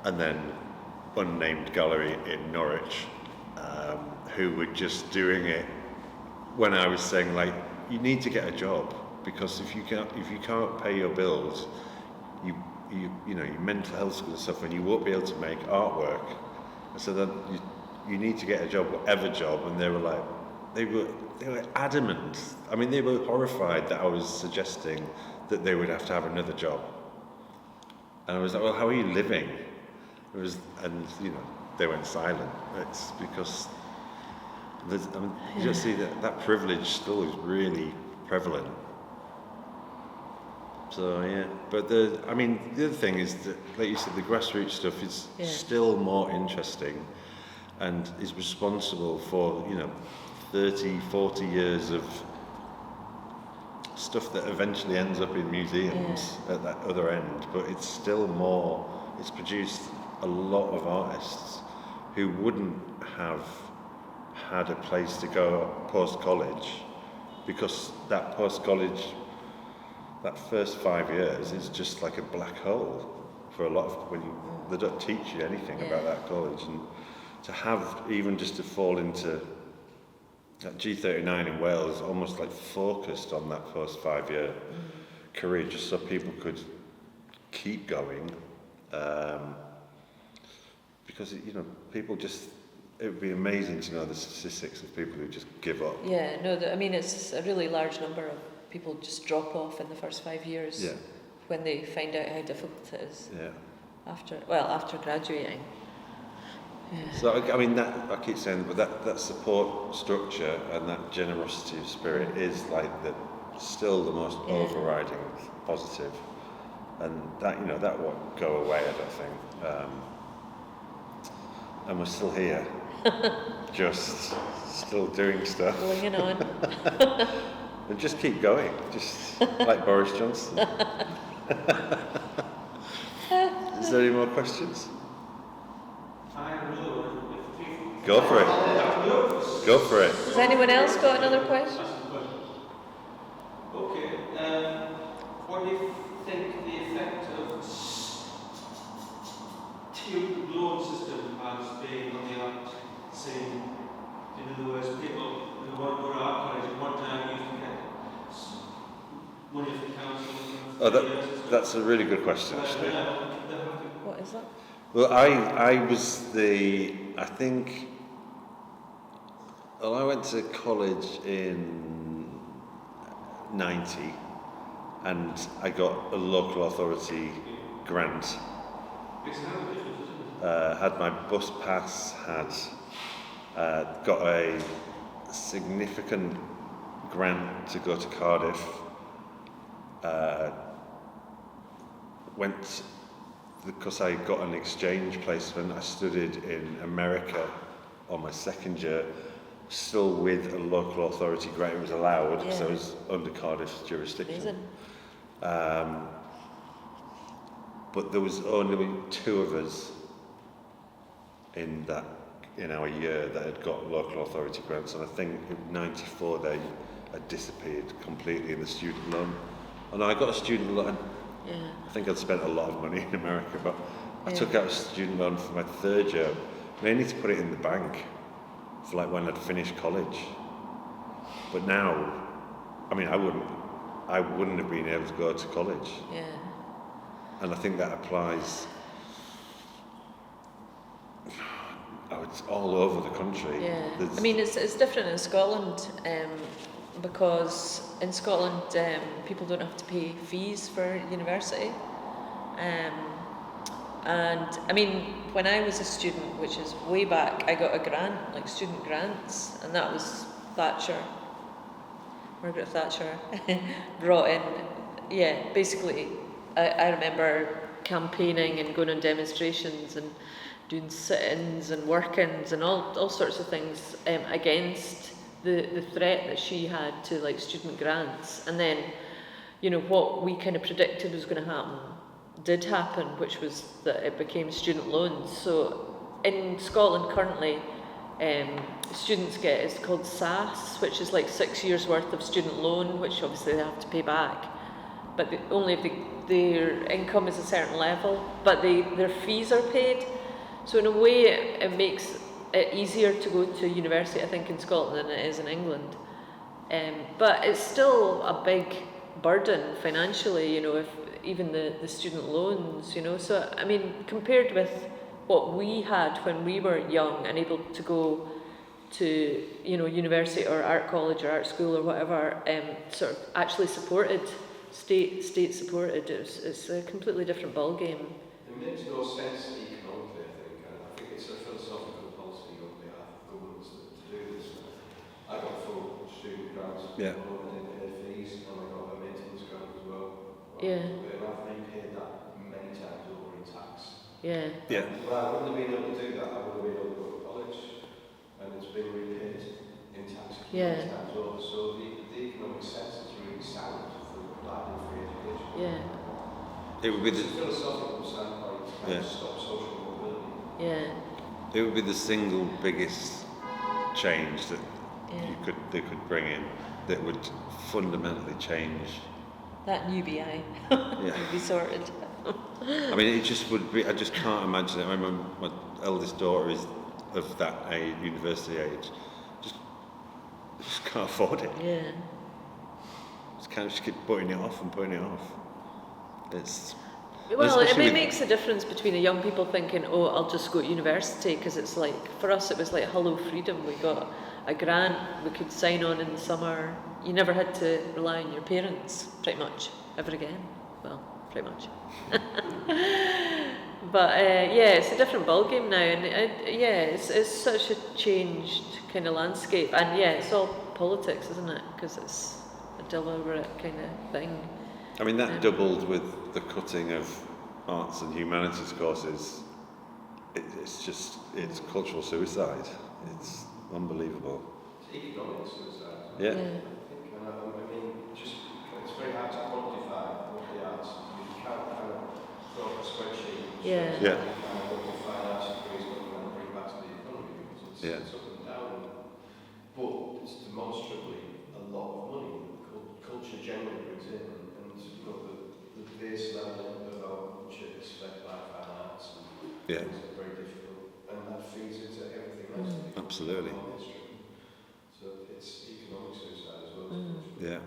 and then unnamed gallery in Norwich who were just doing it when I was saying you need to get a job, because if you can't pay your bills, your mental health's going to suffer and you won't be able to make artwork. And so then you need to get a job, whatever job. And they were adamant. I mean, they were horrified that I was suggesting that they would have to have another job. And I was like, well, how are you living? They went silent. It's because you just see that privilege still is really prevalent. So yeah, but the other thing is that, like you said, the grassroots stuff is still more interesting and is responsible for 30, 40 years of stuff that eventually ends up in museums at that other end, but it's produced a lot of artists who wouldn't have had a place to go post-college, because that post-college, that first 5 years is just like a black hole for a lot of they don't teach you anything about that college, and to have even just to fall into that G39 in Wales, almost like focused on that first 5 year career, just so people could keep going, because people just, it would be amazing to know the statistics of people who just give up. Yeah, no, it's a really large number of people just drop off in the first 5 years when they find out how difficult it is after graduating. So I mean, that I keep saying, but that support structure and that generosity of spirit is like still the most overriding positive, and that that won't go away, I don't think. And we're still here, just still doing stuff. Hanging on. And just keep going, just like Boris Johnson. Is there any more questions? Go for it. Go for it. Has anyone else got another question? Okay. What do you think the effect of student loan system has been on the art scene? In other words, people who want to go to art college at one time used to get money from the council. Oh, that's a really good question, actually. What is that? Well, I went to college in 90 and I got a local authority grant. Had my bus pass, got a significant grant to go to Cardiff, went because I got an exchange placement. I studied in America on my second year, still with a local authority grant. It was allowed because I was under Cardiff's jurisdiction. But there was only 2 of us in our year that had got local authority grants, and I think in '94 they had disappeared completely in the student loan. And I got a student loan. I think I'd spent a lot of money in America, but I took out a student loan for my 3rd year, mainly to put it in the bank for like when I'd finished college. But now, I mean, I wouldn't have been able to go to college. And I think that applies. It's all over the country. I mean, it's different in Scotland because in Scotland people don't have to pay fees for university. And I mean, when I was a student, which is way back, I got a grant, like student grants, and that was Margaret Thatcher brought in. Basically, I remember campaigning and going on demonstrations and doing sit-ins and work-ins and all sorts of things against the threat that she had to like student grants. And then, what we kind of predicted was going to happen did happen, which was that it became student loans. So in Scotland currently, students get, it's called SAS, which is like 6 years worth of student loan, which obviously they have to pay back, but only if their income is a certain level, but their fees are paid. So in a way it makes it easier to go to university, I think, in Scotland than it is in England. But it's still a big burden financially, if even the student loans, So, I mean, compared with what we had when we were young and able to go to, university or art college or art school or whatever, sort of actually supported, state supported, it's a completely different ballgame. It makes no sense economically, I think. I think it's a philosophical policy on behalf of governments to do this. I got full student grants, I didn't pay fees, and I got a maintenance grant as well. I've repaid that many times over in tax. But I wouldn't have been able to do that. I would have been able to go to college, and it's been repaid in tax many times over. So the economic sense is really sound for that free education. It would be the philosophical standpoint to stop social mobility. It would be the single biggest change that they could bring in that would fundamentally change. That UBI would be sorted. I mean, it just would be. I just can't imagine it. I remember my eldest daughter is of that age, university age. Just can't afford it. Just keep putting it off and putting it off. It makes a difference between the young people thinking, oh, I'll just go to university, because it's like, for us it was like hello freedom. We got a grant, we could sign on in the summer. You never had to rely on your parents, pretty much, ever again. Well, pretty much. But yeah, it's a different ballgame now, and yeah, it's such a changed kind of landscape, and yeah, it's all politics, isn't it? Because it's a deliberate kind of thing. I mean, that doubled with the cutting of arts and humanities courses. It's cultural suicide. It's unbelievable. It's economic suicide. Yeah. I think, and I mean, just it's very hard to quantify what the arts. You can't kind of throw up a spreadsheet. Yeah. Yeah. What the fine arts degree is going to bring back to the economy, because it's up and down. But it's demonstrably a lot of money. Culture generally brings in, and you know, the base level of our culture is fed by fine arts. And it's very difficult, and that feeds into everything else. Absolutely. So it's economic suicide as well. Yeah.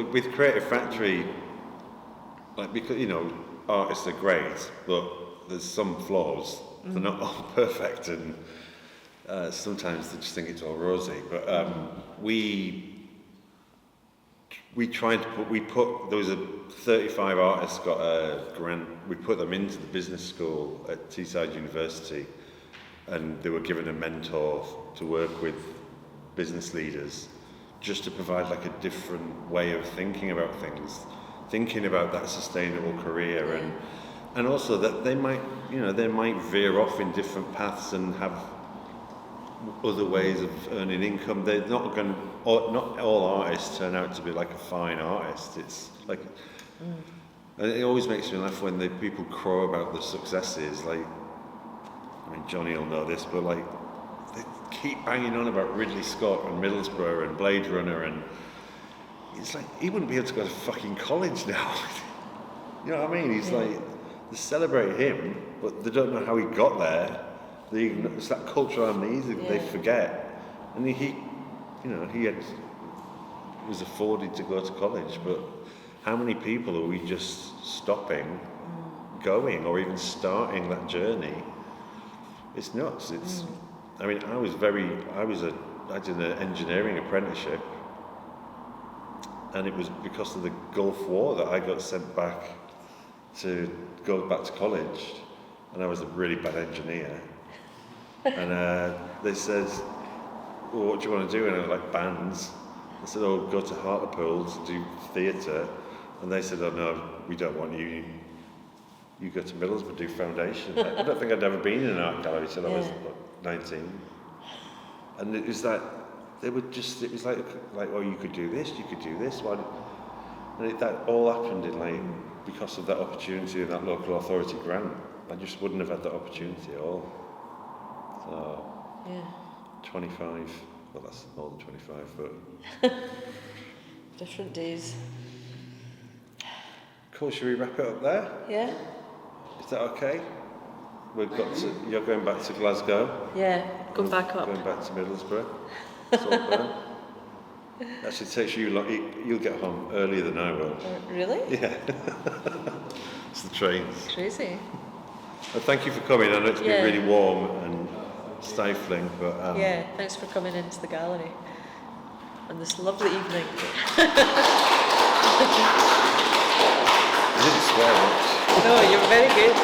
With Creative Factory, like, because, you know, artists are great, but there's some flaws. They're not all perfect, and sometimes they just think it's all rosy. But we tried to put there was 35 artists got a grant. We put them into the business school at Teesside University, and they were given a mentor to work with business leaders, just to provide like a different way of thinking about things, thinking about that sustainable career, and also that they might veer off in different paths and have other ways of earning income. They're not going. Not all artists turn out to be like a fine artist. It's like, and it always makes me laugh when people crow about the successes. Like, I mean, Johnny will know this, but like, they keep banging on about Ridley Scott and Middlesbrough and Blade Runner, and it's like he wouldn't be able to go to fucking college now. You know what I mean? He's like, they celebrate him, but they don't know how he got there. It's that cultural amnesia they forget, and he was afforded to go to college, but how many people are we just stopping going or even starting that journey? It's nuts. It's I mean, I did an engineering apprenticeship, and it was because of the Gulf War that I got sent back to college, and I was a really bad engineer. And they said, well, what do you want to do? And I was like, bands. I said, oh, go to Hartlepool to do theatre. And they said, oh no, we don't want you. You go to Middlesbrough, do foundation. I don't think I'd ever been in an art gallery till I was 19. And it was that, it was like, oh, you could do this, you could do this. And that all happened because of that opportunity and that local authority grant. I just wouldn't have had that opportunity at all. So, 25, well, that's more than 25, but... Different days. Cool, should we wrap it up there? Yeah? Is that okay? You're going back to Glasgow? Yeah, going back up. Going back to Middlesbrough? Saltburn? Actually, it takes you you'll get home earlier than I will. Really? Yeah. It's the trains. Crazy. Well, thank you for coming. I know it's been really warm and stifling, but... yeah, thanks for coming into the gallery on this lovely evening. I didn't swear much. No, you're very good.